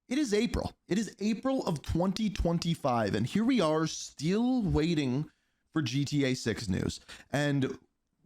It is April. It is April of 2025. And here we are still waiting for GTA 6 news. And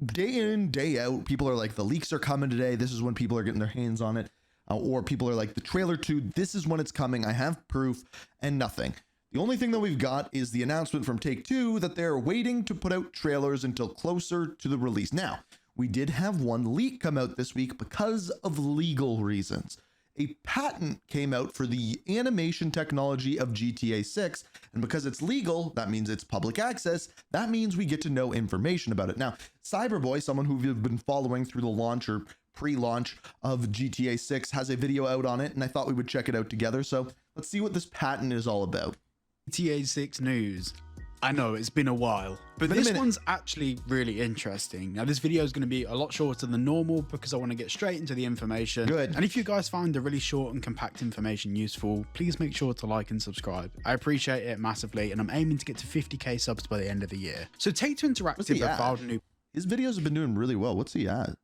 day in, day out, people are like, the leaks are coming today. This is when people are getting their hands on it. Or people are like, the trailer 2, this is when it's coming. I have proof, and nothing. The only thing that we've got is the announcement from Take-Two that they're waiting to put out trailers until closer to the release. Now, we did have one leak come out this week because of legal reasons. A patent came out for the animation technology of GTA 6, and because it's legal, that means it's public access. That means we get to know information about it. Now, Cyberboy, someone who we've been following through the launch or pre-launch of GTA 6, has a video out on it, and I thought we would check it out together. So let's see what this patent is all about. GTA 6 news. I know it's been a while, but this one's actually really interesting. Now, this video is going to be a lot shorter than normal because I want to get straight into the information. Good. And if you guys find the really short and compact information useful, please make sure to like and subscribe. I appreciate it massively, and I'm aiming to get to 50k subs by the end of the year. So Take-Two Interactive have filed a new... His videos have been doing really well. What's he at?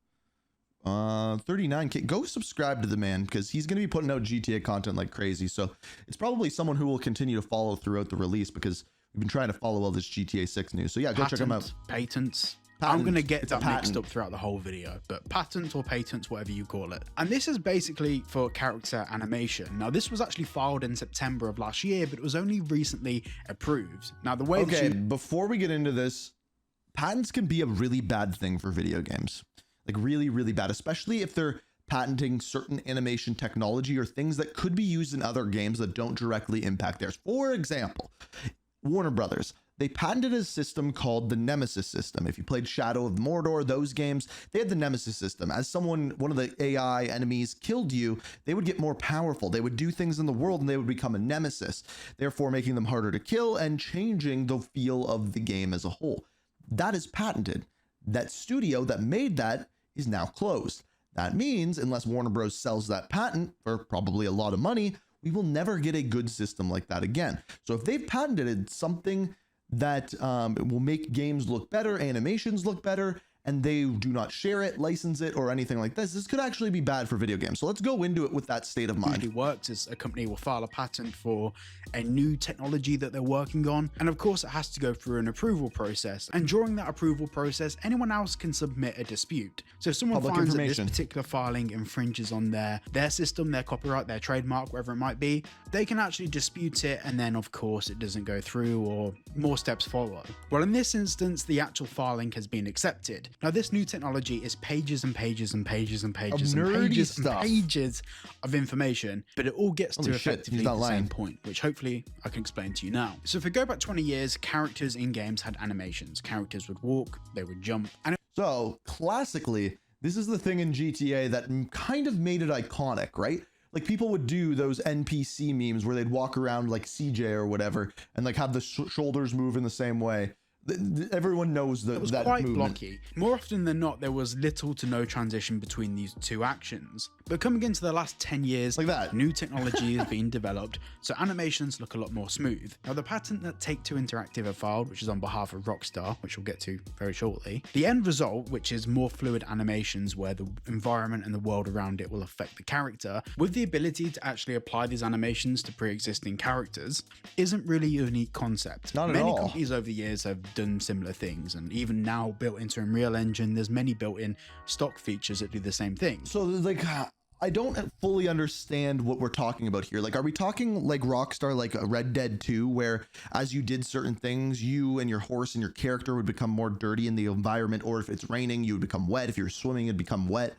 39k. Go subscribe to the man, because he's going to be putting out GTA content like crazy. So it's probably someone who will continue to follow throughout the release, because we've been trying to follow all this GTA 6 news. So yeah, go check him out. Patents. I'm going to get that mixed up throughout the whole video, but patents or patents, whatever you call it. And this is basically for character animation. Now, this was actually filed in September of last year, but it was only recently approved. Now, the way before we get into this, patents can be a really bad thing for video games. Like really, really bad, especially if they're patenting certain animation technology or things that could be used in other games that don't directly impact theirs. For example, Warner Brothers, they patented a system called the Nemesis system. If you played Shadow of Mordor, those games, they had the Nemesis system. As one of the AI enemies killed you, they would get more powerful. They would do things in the world and they would become a nemesis, therefore making them harder to kill and changing the feel of the game as a whole. That is patented. That studio that made that is now closed. That means unless Warner Bros. Sells that patent for probably a lot of money, we will never get a good system like that again. So if they've patented something that will make games look better, animations look better, and they do not share it, license it, or anything like this could actually be bad for video games. So let's go into it with that state of mind. Usually works is a company will file a patent for a new technology that they're working on. And of course, it has to go through an approval process. And during that approval process, anyone else can submit a dispute. So if someone finds that this particular filing infringes on their system, their copyright, their trademark, whatever it might be, they can actually dispute it. And then of course it doesn't go through or more steps follow. Well, in this instance, the actual filing has been accepted. Now, this new technology is pages and pages and pages and pages and pages and pages of information, but it all gets to effectively the same point, which hopefully I can explain to you now. So if we go back 20 years, characters in games had animations. Characters would walk, they would jump. So classically, this is the thing in GTA that kind of made it iconic, right? Like people would do those NPC memes where they'd walk around like CJ or whatever and like have the shoulders move in the same way. Everyone knows that it was quite blocky. More often than not, there was little to no transition between these two actions. But coming into the last 10 years, like that, new technology has been developed, so animations look a lot more smooth. Now, the patent that Take-Two Interactive have filed, which is on behalf of Rockstar, which we'll get to very shortly, the end result, which is more fluid animations where the environment and the world around it will affect the character, with the ability to actually apply these animations to pre-existing characters, isn't really a unique concept. Not at all. Many companies over the years have done similar things, and even now built into Unreal Engine, there's many built-in stock features that do the same thing. So like, I don't fully understand what we're talking about here. Like, are we talking like Rockstar, like a Red Dead 2, where as you did certain things, you and your horse and your character would become more dirty in the environment, or if it's raining, you would become wet. If you're swimming, it'd become wet.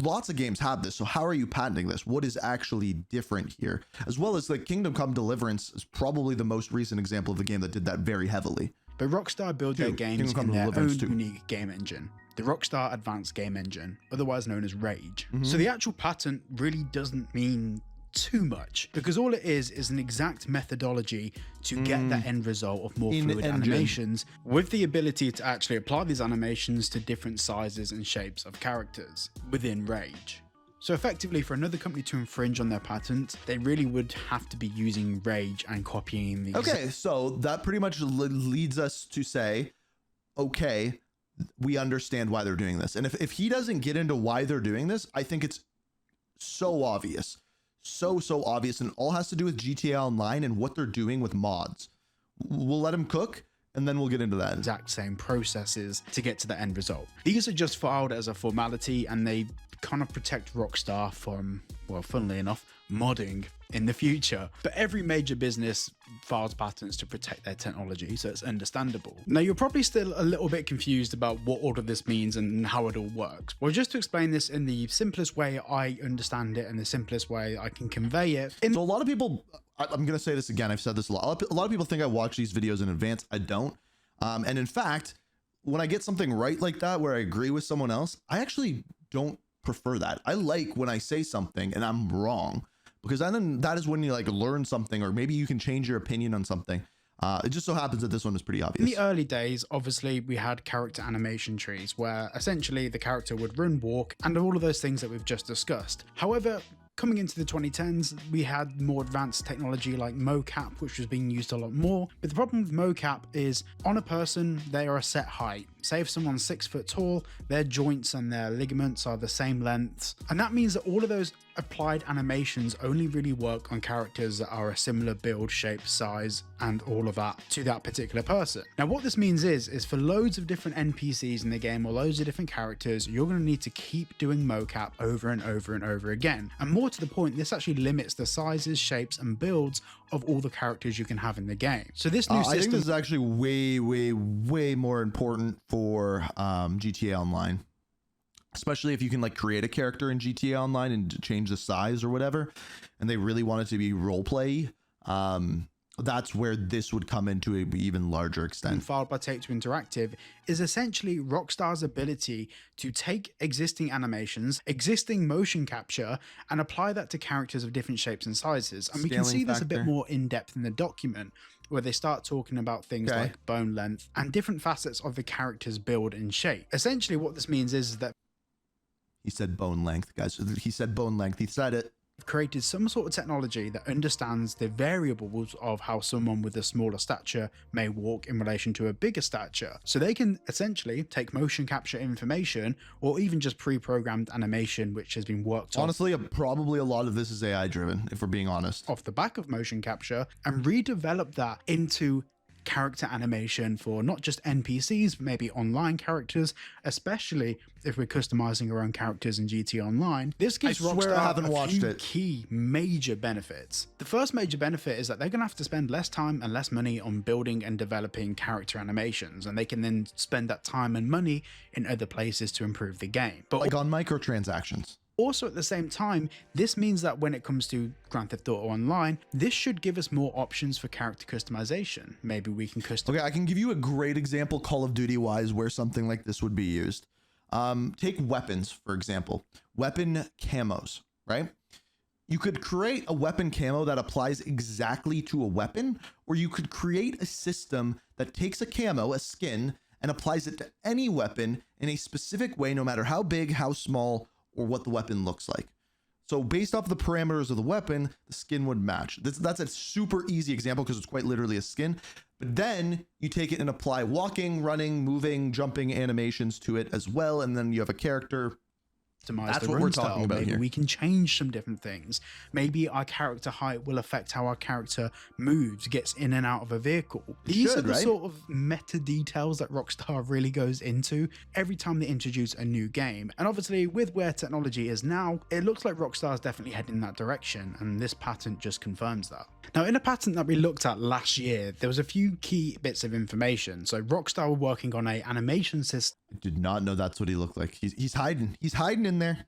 Lots of games have this. So how are you patenting this? What is actually different here? As well as like Kingdom Come Deliverance is probably the most recent example of a game that did that very heavily. But Rockstar build their games in their own unique game engine, the Rockstar Advanced Game Engine, otherwise known as Rage. So the actual patent really doesn't mean too much, because all it is an exact methodology to get that end result of more fluid animations, with the ability to actually apply these animations to different sizes and shapes of characters within Rage. So effectively, for another company to infringe on their patent, they really would have to be using Rage and copying the... Okay, so that pretty much leads us to say, okay, we understand why they're doing this. And if he doesn't get into why they're doing this, I think it's so obvious. so obvious, and it all has to do with GTA Online and what they're doing with mods. We'll let him cook, and then we'll get into that. Exact same processes to get to the end result. These are just filed as a formality, and they kind of protect Rockstar from, well, funnily enough, modding in the future. But every major business files patents to protect their technology, so it's understandable. Now, you're probably still a little bit confused about what all of this means and how it all works. Well, just to explain this in the simplest way I understand it and the simplest way I can convey it. So a lot of people, I'm going to say this again, I've said this a lot. A lot of people think I watch these videos in advance. I don't. And in fact, when I get something right like that, where I agree with someone else, I actually don't prefer that. I like when I say something and I'm wrong, because then that is when you like learn something, or maybe you can change your opinion on something. It just so happens that this one is pretty obvious. In the early days, obviously, we had character animation trees where essentially the character would run, walk, and all of those things that we've just discussed. However, coming into the 2010s, we had more advanced technology like mocap, which was being used a lot more. But the problem with mocap is, on a person, they are a set height. Say if someone's 6 foot tall, their joints and their ligaments are the same lengths. And that means that all of those applied animations only really work on characters that are a similar build, shape, size, and all of that to that particular person. Now, what this means is for loads of different NPCs in the game, or loads of different characters, you're going to need to keep doing mocap over and over and over again. And more to the point, this actually limits the sizes, shapes, and builds of all the characters you can have in the game. So this new system, I think this is actually way more important for GTA Online, especially if you can like create a character in GTA Online and change the size or whatever, and they really want it to be role play. That's where this would come into an even larger extent. Filed by Take-Two Interactive is essentially Rockstar's ability to take existing animations, existing motion capture, and apply that to characters of different shapes and sizes. And we can see this a bit more in depth in the document, where they start talking about things like bone length and different facets of the character's build and shape. Essentially, what this means is that he said bone length, guys. He said bone length. He said it. Created some sort of technology that understands the variables of how someone with a smaller stature may walk in relation to a bigger stature. So they can essentially take motion capture information, or even just pre-programmed animation which has been worked on. Honestly, probably a lot of this is AI driven, if we're being honest. Off the back of motion capture, and redevelop that into character animation for not just NPCs, but maybe online characters, especially if we're customizing our own characters in GT Online. This gives Rockstar a few key major benefits. The first major benefit is that they're going to have to spend less time and less money on building and developing character animations, and they can then spend that time and money in other places to improve the game. But like on microtransactions. Also, at the same time, this means that when it comes to Grand Theft Auto Online, this should give us more options for character customization. Maybe we can customize. Okay, I can give you a great example, Call of Duty wise, where something like this would be used. Take weapons, for example. Weapon camos, right? You could create a weapon camo that applies exactly to a weapon, or you could create a system that takes a camo, a skin, and applies it to any weapon in a specific way, no matter how big, how small, or what the weapon looks like. So based off the parameters of the weapon, the skin would match. That's a super easy example because it's quite literally a skin. But then you take it and apply walking, running, moving, jumping animations to it as well. And then you have a character. That's what we're talking about. Maybe we can change some different things. Maybe our character height will affect how our character moves, gets in and out of a vehicle. These are the sort of meta details that Rockstar really goes into every time they introduce a new game. And obviously, with where technology is now, it looks like Rockstar is definitely heading in that direction, and this patent just confirms that. Now, in a patent that we looked at last year, there was a few key bits of information. So Rockstar were working on an animation system. I did not know that's what he looked like. He's hiding. He's hiding in there.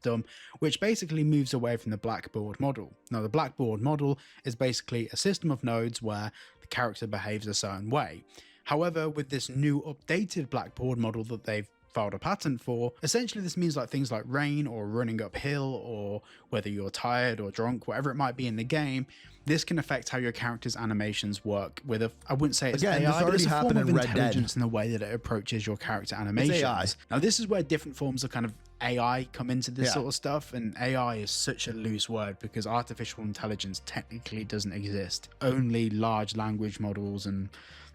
Which basically moves away from the blackboard model. Now, the blackboard model is basically a system of nodes where the character behaves a certain way. However, with this new updated blackboard model that they've filed a patent for, essentially this means like things like rain or running uphill, or whether you're tired or drunk, whatever it might be in the game, this can affect how your character's animations work with a, I wouldn't say it's AI, but it's a form of in Red intelligence in the way that it approaches your character animations. AI. Now, this is where different forms of kind of AI come into this sort of stuff, and AI is such a loose word because artificial intelligence technically doesn't exist. Only large language models and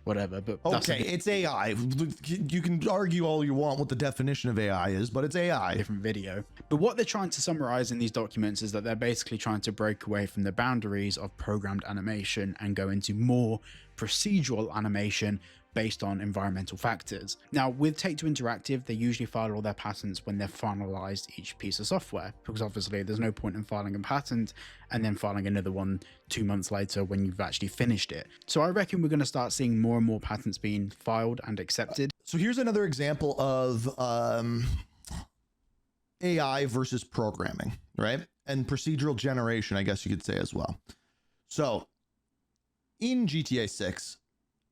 whatever. But okay, it's AI. You can argue all you want what the definition of AI is, but it's AI. Different video. But what they're trying to summarize in these documents is that they're basically trying to break away from the boundaries of programmed animation and go into more procedural animation based on environmental factors. Now, with Take-Two Interactive, they usually file all their patents when they've finalized each piece of software, because obviously there's no point in filing a patent and then filing another one 2 months later when you've actually finished it. So I reckon we're going to start seeing more and more patents being filed and accepted. So here's another example of AI versus programming, right? And procedural generation, I guess you could say as well. So in GTA 6,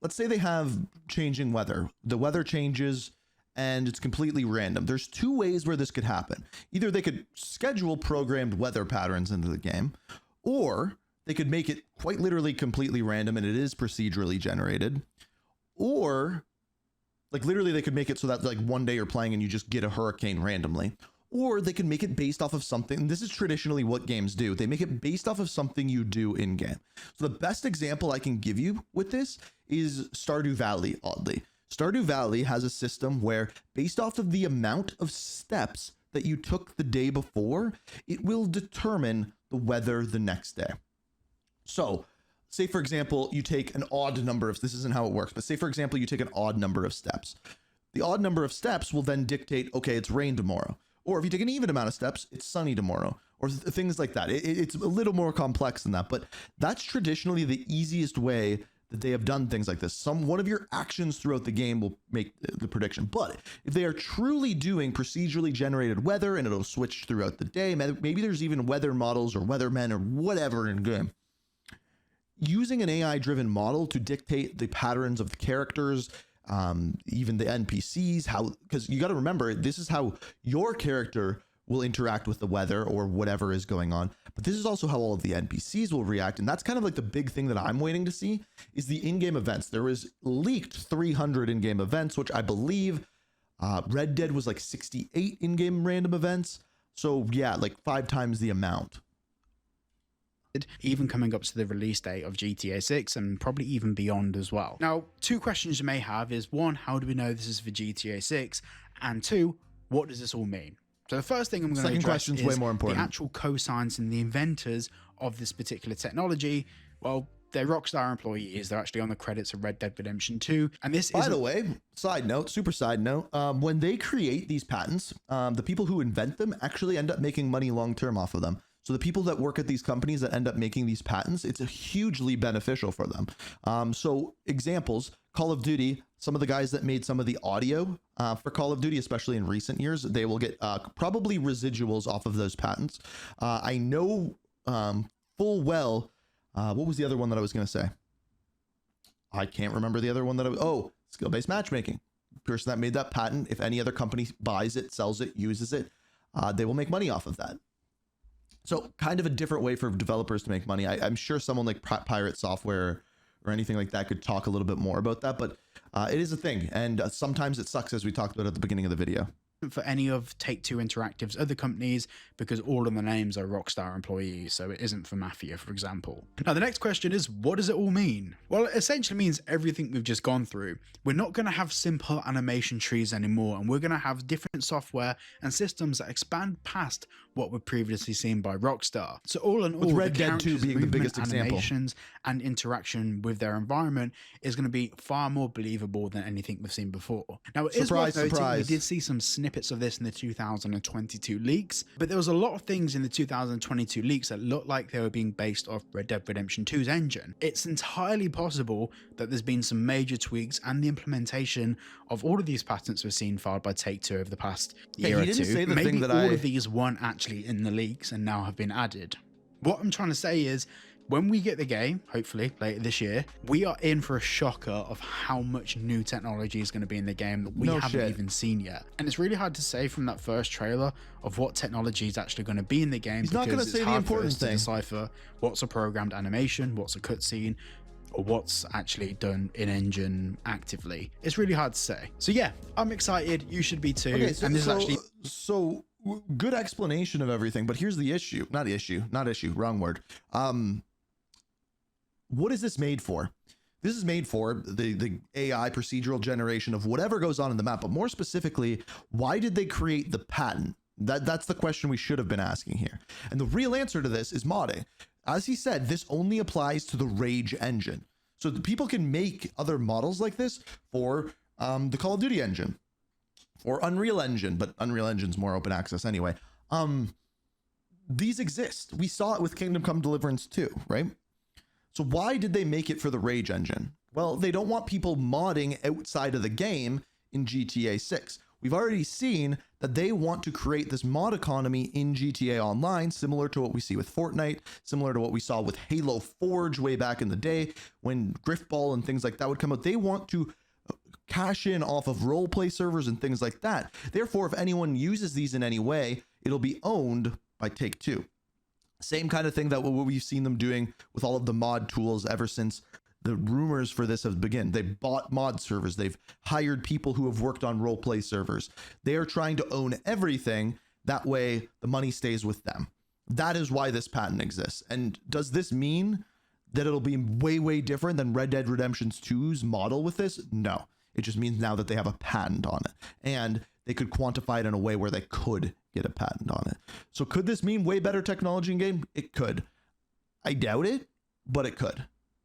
let's say they have changing weather. The weather changes and it's completely random. There's two ways where this could happen. Either they could schedule programmed weather patterns into the game, or they could make it quite literally completely random and it is procedurally generated. Or like literally they could make it so that like one day you're playing and you just get a hurricane randomly. Or they can make it based off of something. And this is traditionally what games do. They make it based off of something you do in game. So the best example I can give you with this is Stardew Valley, oddly. Stardew Valley has a system where based off of the amount of steps that you took the day before, it will determine the weather the next day. So say, for example, you take an odd number of, this isn't how it works, but say, for example, you take an odd number of steps. The odd number of steps will then dictate, okay, it's rain tomorrow. Or if you take an even amount of steps, it's sunny tomorrow, or things like that. It's a little more complex than that, but that's traditionally the easiest way that they have done things like this. One of your actions throughout the game will make the prediction. But if they are truly doing procedurally generated weather and it'll switch throughout the day, maybe there's even weather models or weathermen or whatever in game. Using an AI-driven model to dictate the patterns of the characters, even the NPCs, because you got to remember, this is how your character will interact with the weather or whatever is going on, but this is also how all of the NPCs will react. And that's kind of like the big thing that I'm waiting to see is the in-game events. There was leaked 300 in-game events, which I believe Red Dead was like 68 in-game random events. So yeah, like 5 times the amount. Even coming up to the release date of GTA 6 and probably even beyond as well. Now, 2 questions you may have is 1, how do we know this is for GTA 6? And 2, what does this all mean? So the first thing I'm going to address is way more important. The actual co-science and the inventors of this particular technology. Well, they're Rockstar employees. They're actually on the credits of Red Dead Redemption 2. And this is, by the way, super side note, when they create these patents, the people who invent them actually end up making money long-term off of them. So the people that work at these companies that end up making these patents, it's hugely beneficial for them. So examples, Call of Duty, some of the guys that made some of the audio for Call of Duty, especially in recent years, they will get probably residuals off of those patents. I know full well, what was the other one that I was going to say? I can't remember the other one that skill-based matchmaking. The person that made that patent, if any other company buys it, sells it, uses it, they will make money off of that. So kind of a different way for developers to make money. I'm sure someone like Pirate Software or anything like that could talk a little bit more about that, but it is a thing. And sometimes it sucks, as we talked about at the beginning of the video. For any of Take-Two Interactive's other companies, because all of the names are Rockstar employees, so it isn't for Mafia, for example. Now, the next question is, what does it all mean? Well, it essentially means everything we've just gone through. We're not going to have simple animation trees anymore, and we're going to have different software and systems that expand past what we've previously seen by Rockstar. So all in all, with Red Dead 2 being the biggest example, animations and interaction with their environment is going to be far more believable than anything we've seen before. Now, it is worth noting we did see some snippets of this in the 2022 leaks, but there was a lot of things in the 2022 leaks that looked like they were being based off Red Dead Redemption 2's engine. It's entirely possible that there's been some major tweaks and the implementation of all of these patents we've seen filed by Take-Two over the past year or two. Maybe all of these weren't actually in the leaks and now have been added. What I'm trying to say is, when we get the game, hopefully later this year, we are in for a shocker of how much new technology is going to be in the game that we haven't even seen yet. And it's really hard to say from that first trailer of what technology is actually going to be in the game. He's not going to say the important thing. To decipher what's a programmed animation, what's a cutscene, or what's actually done in engine actively. It's really hard to say. So yeah, I'm excited. You should be too. Okay, and this is actually... So good explanation of everything, but here's the issue. Not issue, wrong word. What is this made for? This is made for the AI procedural generation of whatever goes on in the map, but more specifically, why did they create the pattern? That's the question we should have been asking here. And the real answer to this is modding. As he said, this only applies to the Rage engine. So the people can make other models like this for the Call of Duty engine, or Unreal Engine, but Unreal Engine's more open access anyway. These exist. We saw it with Kingdom Come Deliverance 2, right? So why did they make it for the Rage engine? Well, they don't want people modding outside of the game in GTA 6. We've already seen that they want to create this mod economy in GTA Online, similar to what we see with Fortnite, similar to what we saw with Halo Forge way back in the day when Griftball and things like that would come out. They want to cash in off of roleplay servers and things like that. Therefore, if anyone uses these in any way, it'll be owned by Take-Two. Same kind of thing that what we've seen them doing with all of the mod tools ever since the rumors for this have begun. They bought mod servers. They've hired people who have worked on roleplay servers. They are trying to own everything. That way the money stays with them. That is why this patent exists. And does this mean that it'll be way, way different than Red Dead Redemption 2's model with this? No. It just means now that they have a patent on it. And they could quantify it in a way where they could get a patent on it. So could this mean way better technology in game? It could. I doubt it, but it could.